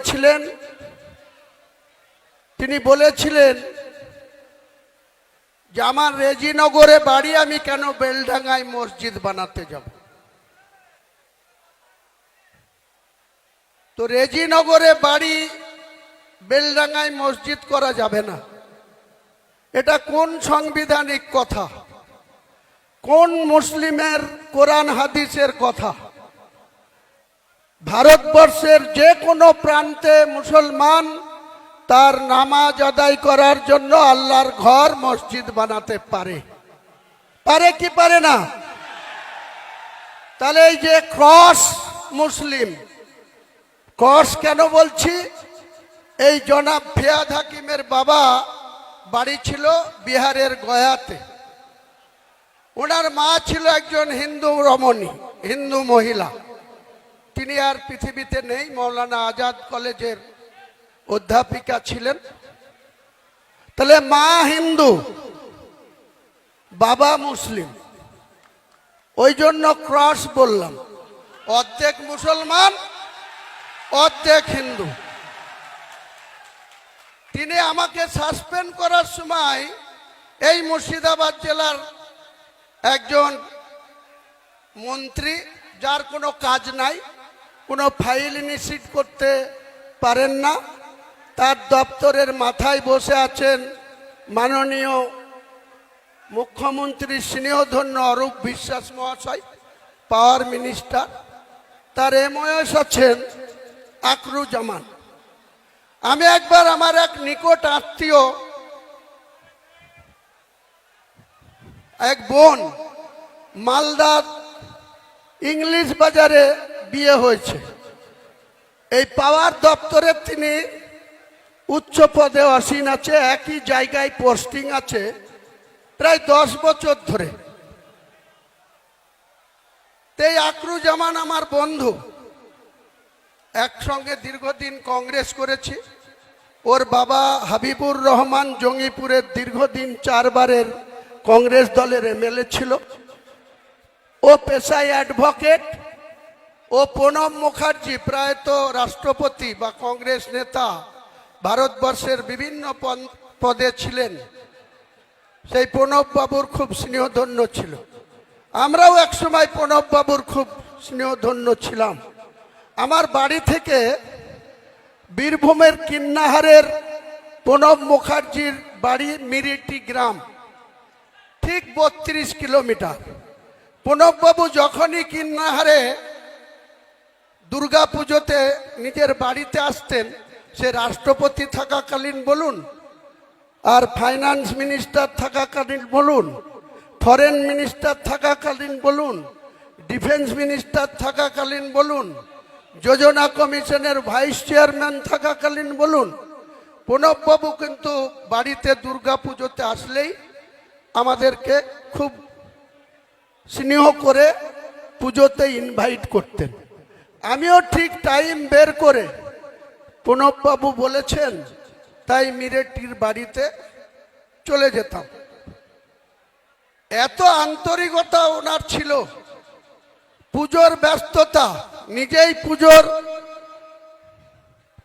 ছিলেন, তিনি বলেছিলেন যে আমার রেজিনগরে বাড়ি, আমি কেন বেলডাঙ্গায় মসজিদ বানাতে যাব। তো রেজিনগরে বাড়ি, বেলডাঙ্গায় মসজিদ করা যাবে না। এটা কোন সাংবিধানিক কথা, কোন মুসলিমের কোরআন হাদিসের কথা? ভারতবর্ষের যে কোনো প্রান্তে মুসলমান তার নামাজ আদায় করার জন্য আল্লাহর ঘর মসজিদ বানাতে পারে, পারে কি পারে না? তাহলে এই যে ক্রস মুসলিম, ক্রস কেন বলছি? এই জনাব ফিয়াদ হাকিমের বাবা বাড়ি ছিল বিহারের গয়াতে। ওনার মা ছিল একজন হিন্দু রমণী, হিন্দু মহিলা। তিনি আর পৃথিবীতে নেই, মৌলানা আজাদ কলেজের অধ্যাপিকা ছিলেন। তাহলে মা হিন্দু, বাবা মুসলিম, ওই জন্য ক্রস বললাম। অর্ধেক মুসলমান, অর্ধেক হিন্দু। তিনি আমাকে সাসপেন্ড করার সময় এই মুর্শিদাবাদ জেলার একজন মন্ত্রী, যার কোনো কাজ নাই, কোনো ফাইল ইনিশিয়েট করতে পারেন না, তার দপ্তরের মাথায় বসে আছেন মাননীয় মুখ্যমন্ত্রী স্নেহধন্য অরূপ বিশ্বাস মহাশয়, পাওয়ার মিনিস্টার। তার এমওএস আছেন আকরুজ্জামান। আমি একবার আমার এক নিকট আত্মীয়, এক বোন, মালদার ইংলিশ বাজারে বিয়ে হয়েছে। এই পাওয়ার দপ্তরে তিনি উচ্চ পদে আসীন আছে, একই জায়গায় পোস্টিং আছে প্রায় 10 বছর ধরে। এই আকরুজ্জামান আমার বন্ধু, একসঙ্গে দীর্ঘদিন কংগ্রেস করেছি। ওর বাবা হাবিবুর রহমান জঙ্গিপুরের দীর্ঘদিন 4 বারের কংগ্রেস দলের এমএলএ ছিল। ও পেশায় অ্যাডভোকেট। ও প্রণব মুখার্জি প্রায়ত রাষ্ট্রপতি বা কংগ্রেস নেতা, ভারতবর্ষের বিভিন্ন পদে ছিলেন। সেই প্রণব বাবুর খুব স্নেহধন্য ছিল। আমরাও একসময় প্রণব বাবুর খুব স্নেহধন্য ছিলাম। আমার বাড়ি থেকে বীরভূমের কিন্নাহারের প্রণব মুখার্জির বাড়ি মিরিটি গ্রাম, ঠিক 32 কিলোমিটার। প্রণববাবু যখনই কিন্নাহারে দুর্গাপুজোতে নিজের বাড়িতে আসতেন, সে রাষ্ট্রপতি থাকাকালীন বলুন, আর ফাইন্যান্স মিনিস্টার থাকাকালীন বলুন, ফরেন মিনিস্টার থাকাকালীন বলুন, ডিফেন্স মিনিস্টার থাকাকালীন বলুন, যোজনা কমিশনের ভাইস চেয়ারম্যান থাকাকালীন বলুন, প্রণববাবু কিন্তু বাড়িতে দুর্গাপুজোতে আসলেই আমাদেরকে খুব স্নেহ করে পুজোতে ইনভাইট করতেন। আমিও ঠিক টাইম বের করে, প্রণববাবু বলেছেন তাই মিরেটির বাড়িতে চলে যেতাম। এত আন্তরিকতা ওনার ছিল। পুজোর ব্যস্ততা, নিজেই পুজোর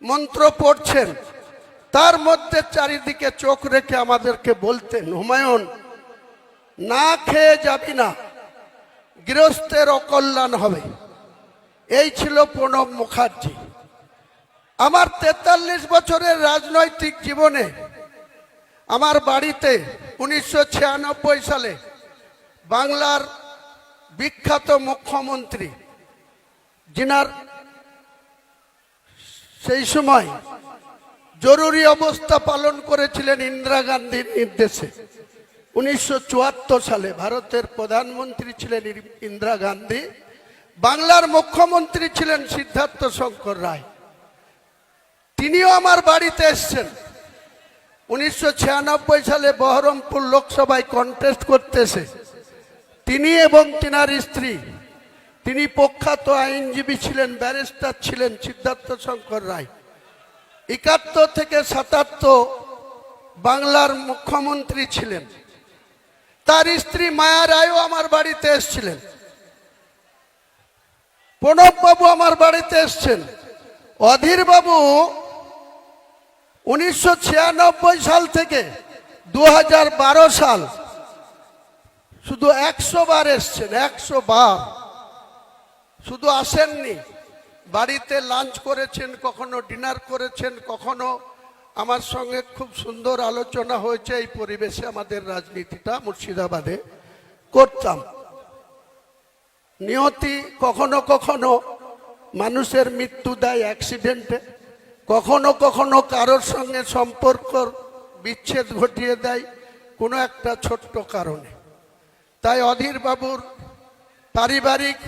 মন্ত্র পড়ছেন, তার মধ্যে চারিদিকে চোখ রেখে আমাদেরকে বলতেন, হুমায়ুন না খেয়ে যাবি না, গৃহস্থের অকল্যাণ হবে। এই ছিল প্রণব মুখার্জি। আমার 43 বছরের রাজনৈতিক জীবনে আমার বাড়িতে 1996 সালে বাংলার বিখ্যাত মুখ্যমন্ত্রী, যিনার সেই সময় জরুরি অবস্থা পালন করেছিলেন ইন্দিরা গান্ধীর নির্দেশে। 1974 সালে ভারতের প্রধানমন্ত্রী ছিলেন ইন্দিরা গান্ধী, বাংলার মুখ্যমন্ত্রী ছিলেন সিদ্ধার্থ শঙ্কর রায়। তিনিও আমার বাড়িতে এসছেন। 1996 সালে বহরমপুর লোকসভায় কন্টেস্ট করতেছে তিনি এবং তিনার স্ত্রী, তিনি প্রখ্যাত আইনজীবী ছিলেন, ব্যারিস্টার ছিলেন সিদ্ধার্থ শঙ্কর রায়। 71 থেকে 77 বাংলার মুখ্যমন্ত্রী ছিলেন। তার স্ত্রী মায়া রায়ও আমার বাড়িতে এসেছিলেন। প্রণববাবু আমার বাড়িতে এসছেন। অধীর বাবু 1996 সাল থেকে 2012 সাল শুধু 100 বার এসছেন, 100 বার। শুধু আসেননি, বাড়িতে লাঞ্চ করেছেন, কখনো ডিনার করেছেন, কখনো আমার সঙ্গে খুব সুন্দর আলোচনা হয়েছে। এই পরিবেশে আমাদের রাজনীতিটা মুর্শিদাবাদে করতাম। নিয়তি কখনো কখনো মানুষের মৃত্যু দেয় অ্যাক্সিডেন্টে, কখনো কখনো কারোর সঙ্গে সম্পর্ক বিচ্ছেদ ঘটিয়ে দেয় কোনো একটা ছোট্ট কারণে। তাই অধীর বাবুর পারিবারিক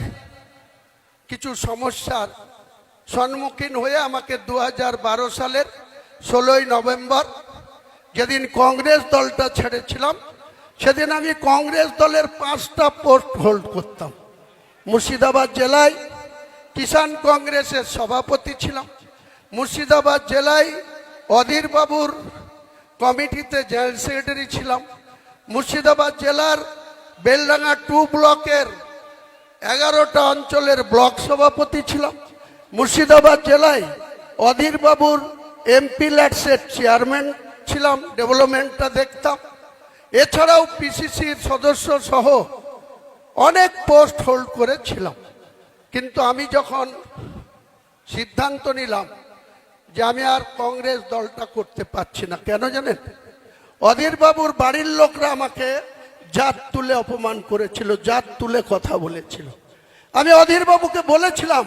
কিছু সমস্যার সম্মুখীন হয়ে আমাকে 2012 সালের 16ই নভেম্বর, যেদিন কংগ্রেস দলটা ছেড়েছিলাম, সেদিন আমি কংগ্রেস দলের 5টা পোস্ট হোল্ড করতাম। মুর্শিদাবাদ জেলায় কিষাণ কংগ্রেসের সভাপতি ছিলাম, মুর্শিদাবাদ জেলায় অধীর বাবুর কমিটিতে জেনারেল সেক্রেটারি ছিলাম, মুর্শিদাবাদ জেলার বেলডাঙ্গা 2 ব্লকের 11টা অঞ্চলের ব্লক সভাপতি ছিলাম, মুর্শিদাবাদ জেলায় অধীর বাবুর এমপি ল্যাডসের চেয়ারম্যান ছিলাম, ডেভেলপমেন্টটা দেখতাম। এছাড়াও পিসিসির সদস্য সহ অনেক পোস্ট হোল্ড করেছিলাম। কিন্তু আমি যখন সিদ্ধান্ত নিলাম যে আমি আর কংগ্রেস দলটা করতে পারছি না, কেন জানেন? অধীর বাবুর বাড়ির লোকরা আমাকে জাত তুলে অপমান করেছিল, জাত তুলে কথা বলেছিল। আমি অধীর বাবুকে বলেছিলাম,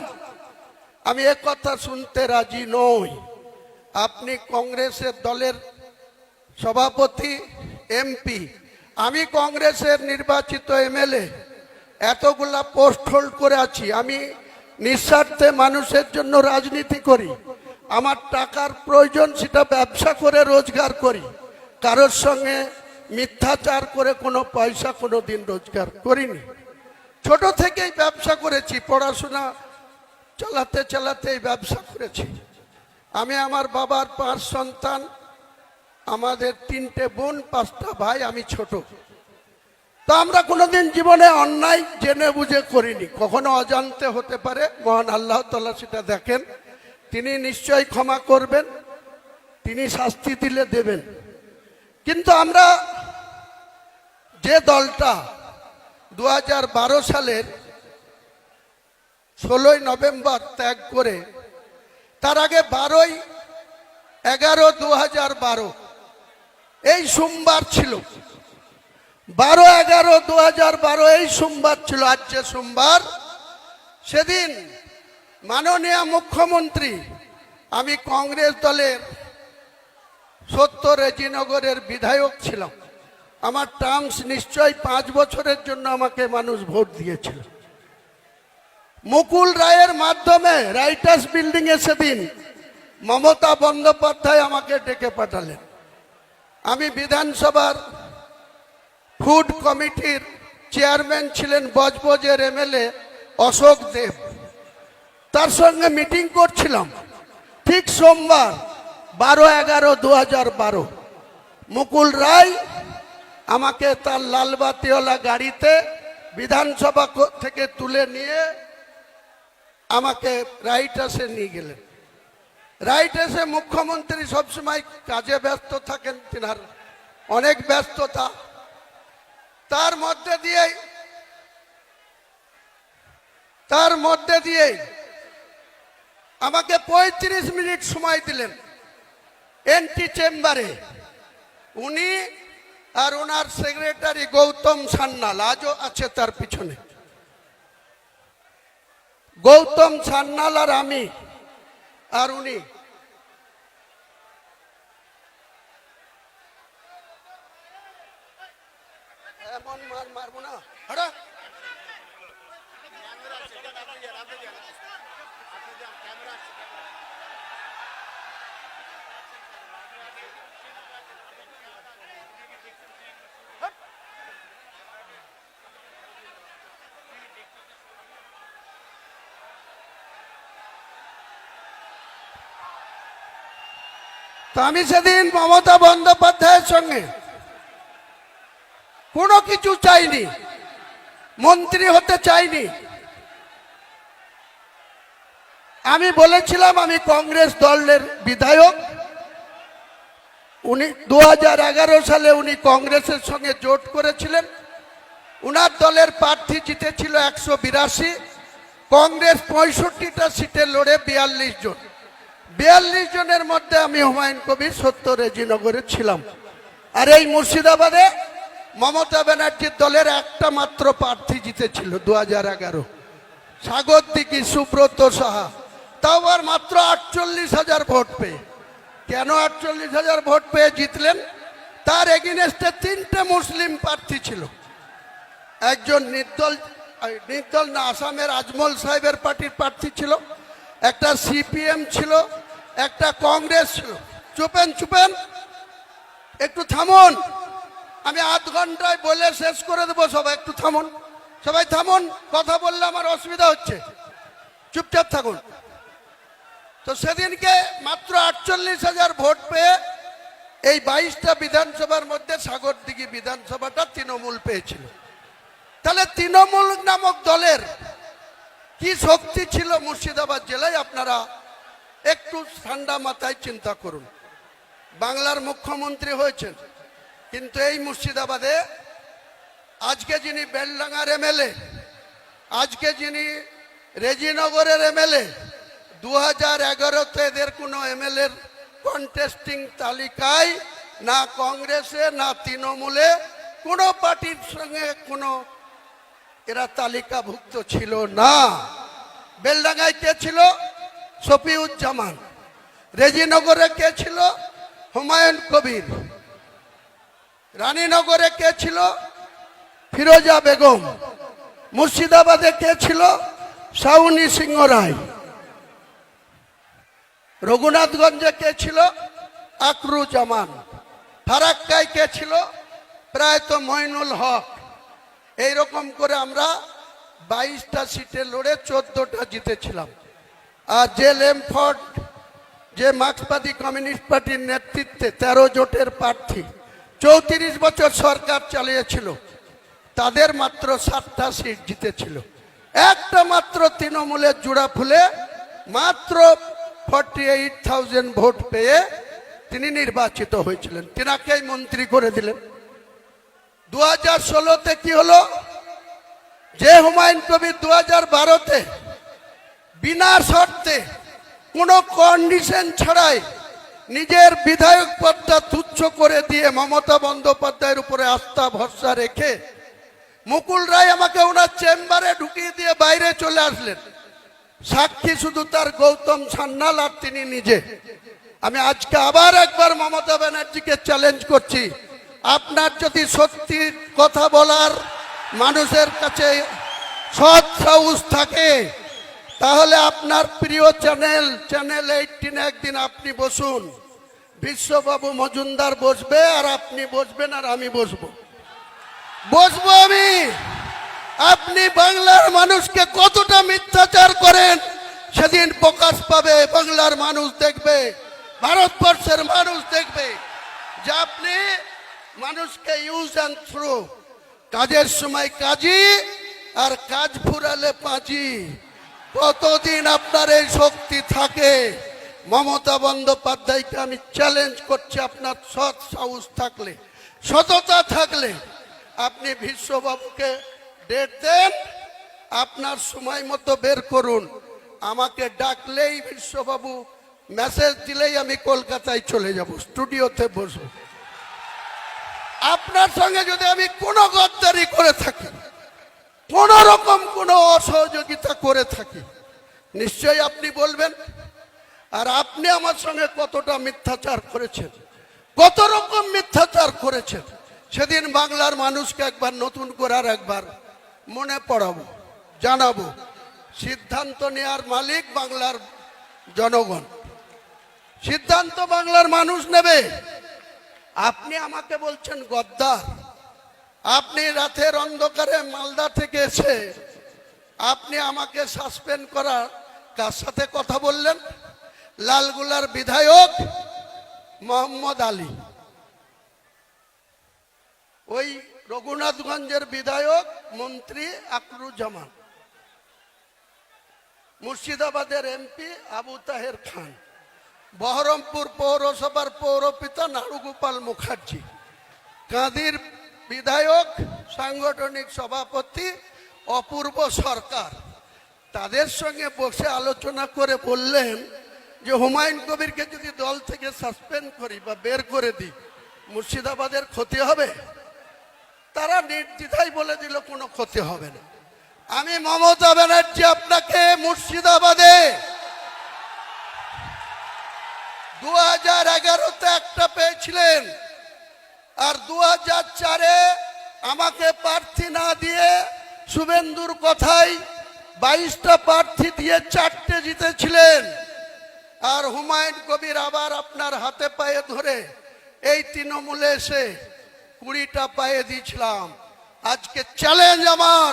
আমি এ কথা শুনতে রাজি নই। আপনি কংগ্রেসের দলের সভাপতি, এমপি, আমি কংগ্রেসের নির্বাচিত এমএলএ, এতগুলা পোস্ট হোল্ড করে আছি। আমি নিঃস্বার্থে মানুষের জন্য রাজনীতি করি। আমার টাকার প্রয়োজন, সেটা ব্যবসা করে রোজগার করি। কারোর সঙ্গে মিথ্যাচার করে কোনো পয়সা কোনো দিন রোজগার করিনি। ছোট থেকেই ব্যবসা করেছি, পড়াশোনা চালাতে চালাতে ব্যবসা করেছি। আমি আমার বাবার 5 সন্তান, আমাদের 3টে বোন, 5টা ভাই, আমি ছোট। তো আমরা কোনোদিন জীবনে অন্যায় জেনে বুঝে করিনি, কখনো অজান্তে হতে পারে। মহান আল্লাহ তাআলা সেটা দেখেন, তিনি নিশ্চয়ই ক্ষমা করবেন, তিনি শাস্তি দিলে দেবেন। কিন্তু আমরা যে দলটা 2012 সালের 16ই নভেম্বর ত্যাগ করে, তার আগে 12/11/2012 এই সোমবার ছিল, 12/11/2012 এই সোমবার ছিল। আজ যে সোমবার, সেদিন মাননীয় মুখ্যমন্ত্রী, আমি কংগ্রেস দলের 70 রেজিনগরের বিধায়ক ছিলাম। আমার টার্মস নিশ্চয়ই 5 বছরের জন্য আমাকে মানুষ ভোট দিয়েছিল। মুকুল রায়ের মাধ্যমে রাইটার্স বিল্ডিং এ সেদিন মমতা বন্দ্যোপাধ্যায় আমাকে ডেকে পাঠালেন। আমি বিধানসভার ফুড কমিটির চেয়ারম্যান ছিলেন বজবজের এমএলএ অশোক দেব, তার সঙ্গে মিটিং করছিলাম। ঠিক সোমবার 12/11/2012 মুকুল রায় আমাকে তার লালবাতিওয়ালা গাড়িতে বিধানসভা থেকে তুলে নিয়ে আমাকে রাইটার্সে নিয়ে গেলেন। রাইটার্সে মুখ্যমন্ত্রী সবসময় কাজে ব্যস্ত থাকেন, তিনার অনেক ব্যস্ততা। তার মধ্যে দিয়ে আমাকে 35 মিনিট সময় দিলেন এন্টি চেম্বারে। উনি আর ওনার সেক্রেটারি গৌতম সান্যাল, আজও আছে তার পিছনে, গৌতম সান্যাল আর আমি আর উনি, এমন মারবো না। তো আমি সেদিন মমতা বন্দ্যোপাধ্যায়ের সঙ্গে কোনো কিছু চাইনি, মন্ত্রী হতে চাইনি, আমি বলেছিলাম আমি কংগ্রেস দলের বিধায়ক। উনি 2011 সালে উনি কংগ্রেসের সঙ্গে জোট করেছিলেন। উনার দলের প্রার্থী জিতেছিল 182, কংগ্রেস 65টা সিটে লড়ে 42 জন। 42 জনের মধ্যে আমি হুমায়ুন কবির 70 রেজিনগরে ছিলাম। আর এই মুর্শিদাবাদে মমতা ব্যানার্জির দলের একটা মাত্র প্রার্থী জিতেছিল 2011, সাগরদিঘি সুব্রত সাহা, তাও আর মাত্র 48,000 ভোট পেয়ে। কেন 48,000 ভোট পেয়ে জিতলেন? তার এগেইনস্টে 3টে মুসলিম প্রার্থী ছিল। একজন নির্দল না, আসামের আজমল সাহেবের পার্টির প্রার্থী ছিল, একটা সিপিএম ছিল, একটা কংগ্রেস ছিল। চুপেন, একটু থামুন, আমি আধ ঘন্টায় বলে শেষ করে দেবো। সবাই একটু থামুন, সবাই থামুন, কথা বললে আমার অসুবিধা হচ্ছে, চুপচাপ থাকুন। তো সেদিনকে মাত্র 48,000 ভোট পেয়ে এই 22টা বিধানসভার মধ্যে সাগরদিঘি বিধানসভাটা তৃণমূল পেয়েছিল। তাহলে তৃণমূল নামক দলের কি শক্তি ছিল মুর্শিদাবাদ জেলায়, আপনারা একটু ঠান্ডা মাথায় চিন্তা করুন। বাংলার মুখ্যমন্ত্রী হয়েছেন, কিন্তু এই মুর্শিদাবাদে আজকে যিনি বেলডাঙ্গার এমএলএ, আজকে যিনি রেজিনগরের এমএলএ, 2011-তে এদের কোনো এমএলএর কন্টেস্টিং তালিকায় না কংগ্রেসে না তৃণমূলে কোনো পার্টির সঙ্গে কোনো এরা তালিকাভুক্ত ছিল না। বেলডাঙ্গায় কে ছিল? শফিউজ্জামান। রেজিনগরে কে ছিল? হুমায়ুন কবির। রানীনগরে কে ছিল? ফিরোজা বেগম। মুর্শিদাবাদে কে ছিল? শাউনি সিংহ রায়। রঘুনাথগঞ্জে কে ছিল? আকরুজ্জামান। ফারাক্কায় কে ছিল? প্রায়ত মইনুল হক। এইরকম করে আমরা 22টা সিটে লড়ে 14টা জিতেছিলাম। আর যে লেমফোর্ড, যে মার্ক্সবাদী কমিউনিস্ট পার্টির নেতৃত্বে 13 জোটের প্রার্থী 34 বছর সরকার চালিয়েছিল, তাদের মাত্র 7টা সিট জিতেছিল। একটা মাত্র তৃণমূলের জোড়া ফুলে মাত্র 48,000 ভোট পেয়ে তিনি নির্বাচিত হয়েছিলেন, তিনাকেই মন্ত্রী করে দিলেন। 2016-তে কি হলো? যে হুমায়ুন কবির 2012-তে বিনা শর্তে কোনো কন্ডিশন ছাড়াই নিজের বিধায়ক পদটা তুচ্ছ করে দিয়ে মমতা বন্দ্যোপাধ্যায়ের উপরে আস্থা ভরসা রেখে মুকুল রায় আমাকে ওনার চেম্বারে ঢুকিয়ে দিয়ে বাইরে চলে আসলেন। সাক্ষী শুধু তার গৌতম সান্যাল আর তিনি নিজে। আমি আজকে আবার একবার মমতা ব্যানার্জিকে চ্যালেঞ্জ করছি, আপনার যদি সত্যি কথা বলার মানুষের কাছে সৎ সাহস থাকে, তাহলে আপনার প্রিয় চ্যানেল 18 একদিন আপনি বসুন, বিশ্ববাবু মজুমদার বসবে আর আপনি বসবেন আর আমি বসবো আমি। আপনি বাংলার মানুষকে কতটা মিথ্যাচার করেন সেদিন প্রকাশ পাবে। বাংলার মানুষ দেখবে, ভারতবর্ষের মানুষ দেখবে যে আপনি মানুষকে ইউজ অ্যান্ড থ্রো, কাজের সময় কাজী আর কাজ ফুরালে পাঁচি। কতদিন আপনার এই শক্তি থাকে? মমতা বন্দ্যোপাধ্যায়কে আমি চ্যালেঞ্জ করছি, আপনার সৎ সাহস থাকলে, সততা থাকলে আপনি বিশ্ববাবুকে ডেট দেন, আপনার সময় মতো বের করুন। আমাকে ডাকলেই বিশ্ববাবু মেসেজ দিলেই আমি কলকাতায় চলে যাব, স্টুডিওতে বসবো। আপনার সঙ্গে যদি আমি কোনো গদ্দারি করে থাকি, কোন রকম কোনো অসহযোগিতা করে থাকি, নিশ্চয়ই আপনি বলবেন। আর আপনি আমার সঙ্গে কতটা মিথ্যাচার করেছেন, কত রকম মিথ্যাচার করেছেন, সেদিন বাংলার মানুষকে একবার নতুন করে আর একবার মনে পড়াবো, জানাবো। সিদ্ধান্ত নেওয়ার মালিক বাংলার জনগণ, সিদ্ধান্ত বাংলার মানুষ নেবে। আপনি আমাকে বলছেন গদ্দার। আপনি রাতের অন্ধকারে মালদা থেকে এসে আপনি আমাকে সাসপেন্ড করার কার সাথে কথা বললেন? লালগুলার বিধায়ক মোহাম্মদ আলী, ওই রঘুনাথগঞ্জের বিধায়ক মন্ত্রী আকরুজ্জামান। মুর্শিদাবাদের এমপি আবু তাহের খান, বহরমপুর পৌরসভার পৌরপিতা নারুগোপাল মুখার্জি, কাঁদির বিধায়ক সাংগঠনিক সভাপতি অপূর্ব সরকার, তাদের সঙ্গে বসে আলোচনা করে বললেন যে হুমায়ুন কবিরকে যদি দল থেকে সাসপেন্ড করি বা বের করে দিই মুর্শিদাবাদের ক্ষতি হবে। তারা নির্দ্বিধায় বলে দিল কোনো ক্ষতি হবে না। আমি মমতা ব্যানার্জি আপনাকে মুর্শিদাবাদে 2011-তে একটা পেয়েছিলেন, আর 2004-এ আমাকে প্রার্থী না দিয়ে শুভেন্দুর কথায় 22টা প্রার্থী দিয়ে 4টে জিতেছিলেন। আর হুমায়ুন কবির আবার আপনার হাতে পায়ে ধরে এই তৃণমূলে এসে 20টা পায়ে দিয়েছিলাম। আজকে চ্যালেঞ্জ আমার,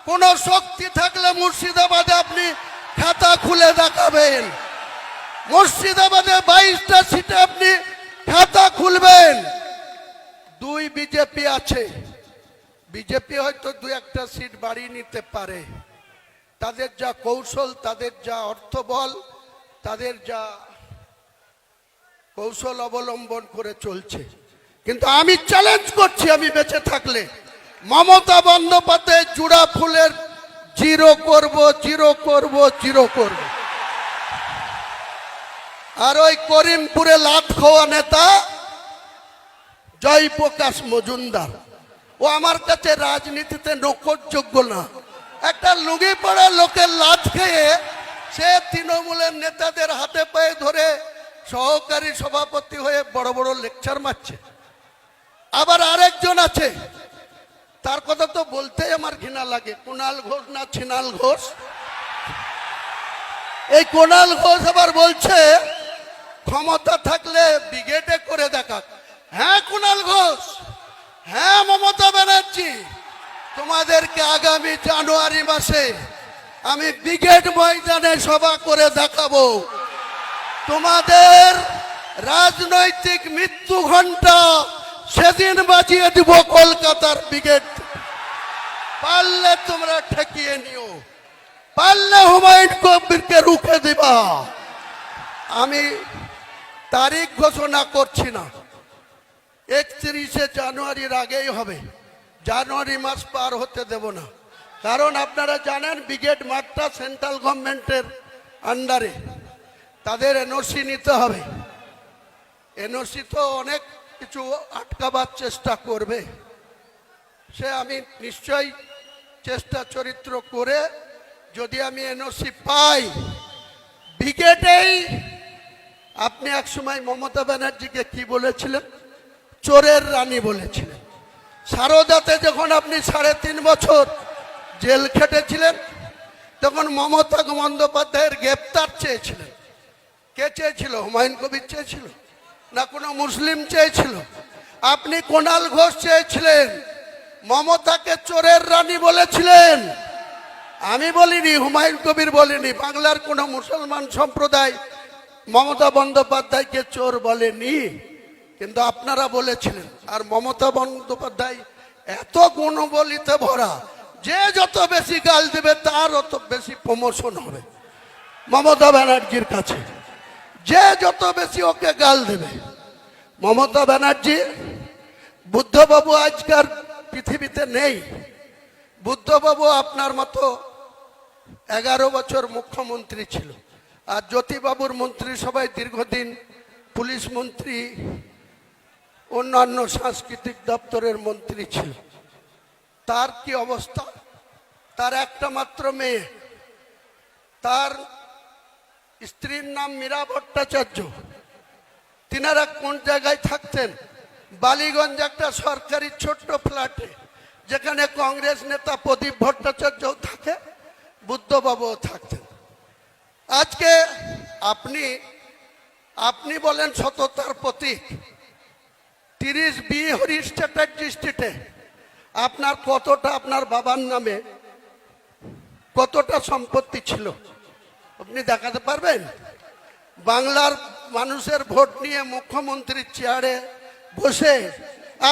কোন শক্তি থাকলে মুর্শিদাবাদে আপনি খাতা খুলে দেখাবেন। মুর্শিদাবাদে 22টা সিটে আপনি খাতা খুলবেন। 2 বিজেপি আছে, বিজেপি হয়তো 2-1টা সিট বাড়িয়ে নিতে পারে। তাদের যা কৌশল, তাদের যা অর্থবল, তাদের যা কৌশল অবলম্বন করে চলছে। কিন্তু আমি চ্যালেঞ্জ করছি, আমি বেঁচে থাকলে মমতা বন্দ্যোপাধ্যায় জুড়া ফুলের জিরো করব, জিরো করব, জিরো করব। আর ওই করিমপুরে লাত খাওয়া নেতা জয়প্রকাশ মজুমদার, ও আমার কাছে রাজনীতিতে নকরযোগ্য না। একটা লুঙ্গি পড়া লোকের লাত খেয়ে সে তৃণমূলের নেতাদের হাতে পায়ে ধরে সহকারী সভাপতি হয়ে বড় বড় লেকচার মারছে। আবার আরেকজন আছে, তার কথা তো বলতেই আমার ঘৃণা লাগে, কুণাল ঘোষ না ছিনাল ঘোষ। এই কুণাল ঘোষ আবার বলছে ক্ষমতা থাকলে ব্রিগেডে করে দেখাক। হ্যাঁ কুণাল ঘোষ, হ্যাঁ মমতা ব্যানার্জি, তোমাদেরকে আগামী জানুয়ারি মাসে আমি ব্রিগেড ময়দানে সভা করে দেখাবো। তোমাদের রাজনৈতিক মৃত্যু ঘণ্টা সেদিন বাজিয়ে দিব কলকাতার ব্রিগেড। পারলে তোমরা ঠেকিয়ে নিও, পারলে হুমায়ুন কবিরকে রুখে দিবা। আমি তারিখ ঘোষণা করছি না, 31শে জানুয়ারির আগেই হবে। জানুয়ারি মাস পার হতে দেব না, কারণ আপনারা জানেন ব্রিগেড মাঠটা সেন্ট্রাল গভর্নমেন্টের আন্ডারে, তাদের এনওসি নিতে হবে। এনওসি তো অনেক কিছু আটকাবার চেষ্টা করবে, সে আমি নিশ্চয়ই চেষ্টা চরিত্র করে যদি আমি এনওসি পাই ব্রিগেডেই। আপনি এক সময় মমতা ব্যানার্জিকে কি বলেছিলেন? চোরের রানী বলেছিলেন। সারদাতে যখন আপনি 3.5 বছর জেল খেটেছিলেন, তখন মমতা বন্দ্যোপাধ্যায়ের গ্রেপ্তার চেয়েছিলেন। কে চেয়েছিল? হুমায়ুন কবির চেয়েছিল না কোনো মুসলিম চেয়েছিল? আপনি কুণাল ঘোষ চেয়েছিলেন, মমতাকে চোরের রানী বলেছিলেন। আমি বলিনি, হুমায়ুন কবির বলিনি, বাংলার কোনো মুসলমান সম্প্রদায় মমতা বন্দ্যোপাধ্যায়কে চোর বলেনি, কিন্তু আপনারা বলেছিলেন। আর মমতা বন্দ্যোপাধ্যায় এত গুণবলিতে ভরা, যে যত বেশি গাল দেবে তার অত বেশি প্রমোশন হবে মমতা ব্যানার্জির কাছে। যে যত বেশি ওকে গাল দেবে, মমতা ব্যানার্জি, বুদ্ধবাবু আজকার পৃথিবীতে নেই। বুদ্ধবাবু আপনার মতো 11 বছর মুখ্যমন্ত্রী ছিল, আর জ্যোতিবাবুর মন্ত্রিসভায় দীর্ঘদিন পুলিশ মন্ত্রী, অন্যান্য সাংস্কৃতিক দপ্তরের মন্ত্রী ছিল। তার কি অবস্থা? তার একটা মাত্র মেয়ে, তার স্ত্রীর নাম মীরা ভট্টাচার্য। তিনারা কোন জায়গায় থাকতেন? বালিগঞ্জ একটা সরকারি ছোট্ট ফ্ল্যাটে, যেখানে কংগ্রেস নেতা প্রদীপ ভট্টাচার্যও থাকে, বুদ্ধবাবুও থাকতেন। আজকে আপনি বলেন সততার প্রতীক। 30B হরিশ চ্যাটার্জি স্ট্রিটে আপনার কতটা, আপনার বাবার নামে কতটা সম্পত্তি ছিল আপনি দেখাতে পারবেন? বাংলার মানুষের ভোট নিয়ে মুখ্যমন্ত্রীর চেয়ারে বসে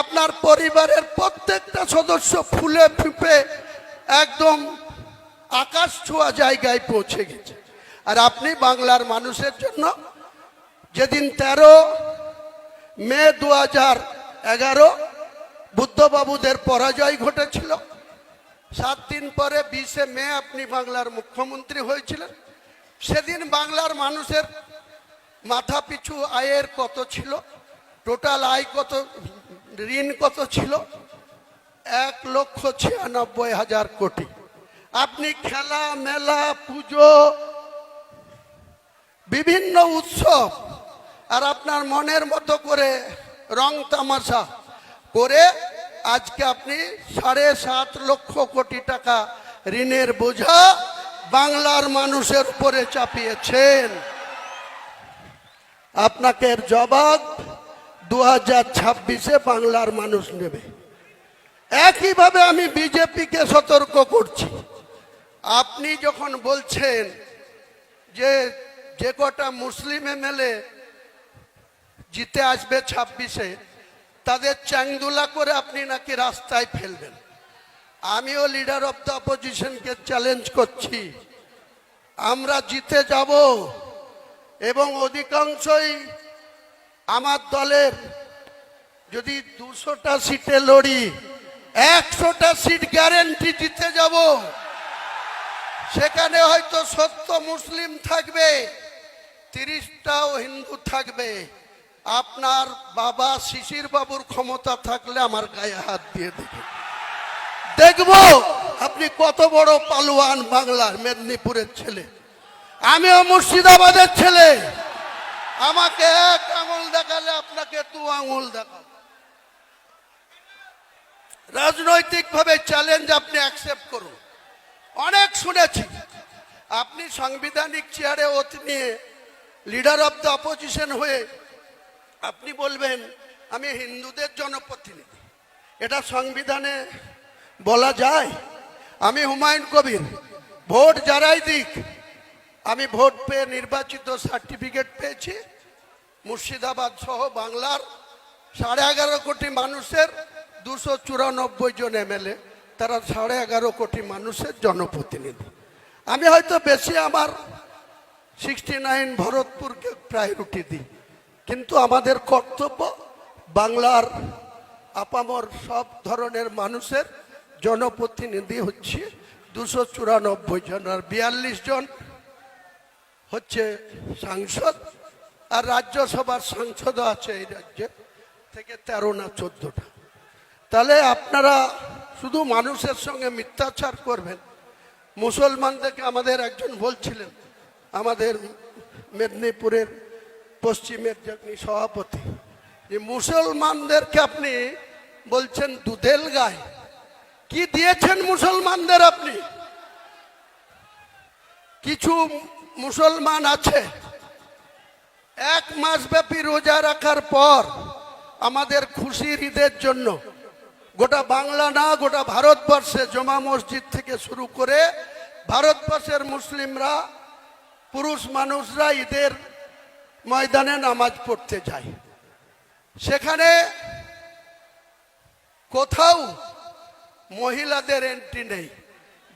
আপনার পরিবারের প্রত্যেকটা সদস্য ফুলে ফিপে একদম আকাশ ছোঁয়া জায়গায় পৌঁছে গেছে। আর আপনি বাংলার মানুষের জন্য যেদিন 13 মে 2011 বুদ্ধবাবুদের পরাজয় ঘটেছিল, 7 দিন পরে 20 মে আপনি বাংলার মুখ্যমন্ত্রী হয়েছিলেন। সেদিন বাংলার মানুষের মাথা পিছু আয়ের কত ছিল, টোটাল আয় কত, ঋণ কত ছিল? 1,96,000 কোটি। আপনি খেলা মেলা পুজো বিভিন্ন উৎসব আর আপনার মনের মতো করে রং তামাশা করে আজকে আপনি 7.5 লক্ষ কোটি টাকা ঋণের বোঝা বাংলার মানুষের উপরে চাপিয়েছেন। আপনাকে এর জবাব 2026-এ বাংলার মানুষ নেবে। একইভাবে আমি বিজেপিকে সতর্ক করছি, আপনি যখন বলছেন যে কটা মুসলিম এমএলএ জিতে আসবে 26-এ তাদের চ্যাংদুলা করে আপনি নাকি রাস্তায় ফেলবেন। আমিও লিডার অফ দ্য অপোজিশনকে চ্যালেঞ্জ করছি, আমরা জিতে যাব এবং অধিকাংশই আমার দলের যদি 200টা সিটে লড়ি 100টা সিট গ্যারেন্টি জিতে যাব। সেখানে হয়তো 70 মুসলিম থাকবে, 30টাও হিন্দু থাকবে। আপনার বাবা শিশির বাবুর ক্ষমতা থাকলে আমার গায়ে হাত দিয়ে দেখব আপনি কত বড় পালোয়ান। বাংলার মেদিনীপুরের ছেলে, আমিও মুর্শিদাবাদের ছেলে। আমাকে 1 আঙুল দেখালে আপনাকে 2 আঙুল দেখাবো। রাজনৈতিকভাবে চ্যালেঞ্জ আপনি অ্যাকসেপ্ট করুন। অনেক শুনেছি আপনি সাংবিধানিক চেয়ারে ওত নিয়ে লিডার অফ দ্য অপোজিশন হয়ে আপনি বলবেন আমি হিন্দুদের জনপ্রতিনিধি। এটা সংবিধানে বলা যায়? আমি হুমায়ুন কবির, ভোট যারাই দিক, আমি ভোট পেয়ে নির্বাচিত সার্টিফিকেট পেয়েছি। মুর্শিদাবাদ সহ বাংলার 11.5 কোটি মানুষের 294 জন এমএলএ, তারা 11.5 কোটি মানুষের জনপ্রতিনিধি। আমি হয়তো বেশি আমার 69 ভরতপুরকে প্রায়োরিটি দিই, কিন্তু আমাদের কর্তব্য বাংলার আপামর সব ধরনের মানুষের জনপ্রতিনিধি হচ্ছে 294 জন, আর 42 জন হচ্ছে সাংসদ, আর রাজ্যসভার সাংসদও আছে এই রাজ্যে থেকে 13 না 14টা। তাহলে আপনারা শুধু মানুষের সঙ্গে মিথ্যাচার করবেন। মুসলমানদেরকে আমাদের একজন বলছিলেন, আমাদের মেদিনীপুরের পশ্চিমের যিনি সভাপতি, যে মুসলমানদেরকে আপনি বলছেন দুধেল গায়। কি দিয়েছেন মুসলমানদের আপনি? কিছু মুসলমান আছে 1 মাস ব্যাপী রোজা রাখার পর আমাদের খুশির ঈদের জন্য গোটা বাংলা না গোটা ভারতবর্ষে জমা মসজিদ থেকে শুরু করে ভারতবর্ষের মুসলিমরা পুরুষ মানুষরা ঈদের ময়দানে নামাজ পড়তে যায়। সেখানে কোথাও মহিলাদের এন্ট্রি নেই।